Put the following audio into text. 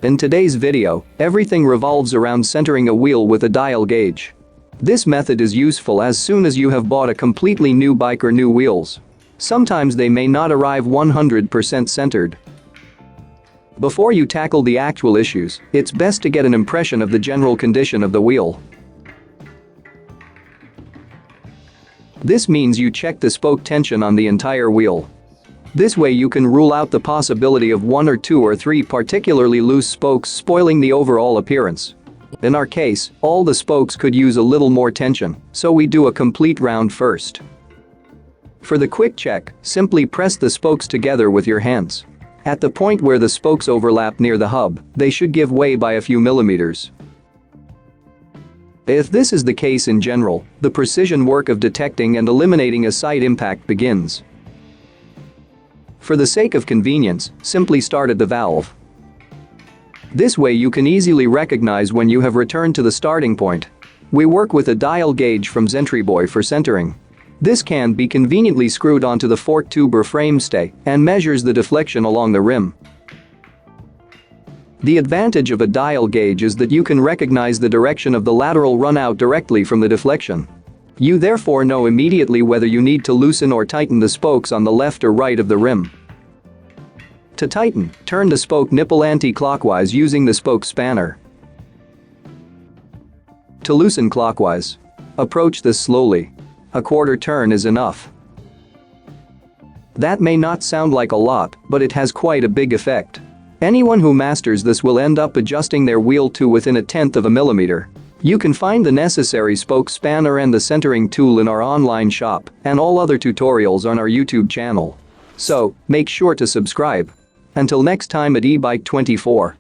In today's video, everything revolves around centering a wheel with a dial gauge. This method is useful as soon as you have bought a completely new bike or new wheels. Sometimes they may not arrive 100% centered. Before you tackle the actual issues, it's best to get an impression of the general condition of the wheel. This means you check the spoke tension on the entire wheel. This way you can rule out the possibility of 1 or 2 or 3 particularly loose spokes spoiling the overall appearance. In our case, all the spokes could use a little more tension, so we do a complete round first. For the quick check, simply press the spokes together with your hands. At the point where the spokes overlap near the hub, they should give way by a few millimeters. If this is the case in general, the precision work of detecting and eliminating a side impact begins. For the sake of convenience, simply start at the valve. This way you can easily recognize when you have returned to the starting point. We work with a dial gauge from Zentriboy for centering. This can be conveniently screwed onto the fork tube or frame stay and measures the deflection along the rim. The advantage of a dial gauge is that you can recognize the direction of the lateral runout directly from the deflection. You therefore know immediately whether you need to loosen or tighten the spokes on the left or right of the rim. To tighten, turn the spoke nipple anti-clockwise using the spoke spanner. To loosen clockwise, approach this slowly. A quarter turn is enough. That may not sound like a lot, but it has quite a big effect. Anyone who masters this will end up adjusting their wheel to within 1/10 of a millimeter. You can find the necessary spoke spanner and the centering tool in our online shop and all other tutorials on our YouTube channel. So, make sure to subscribe. Until next time at EBIKE24.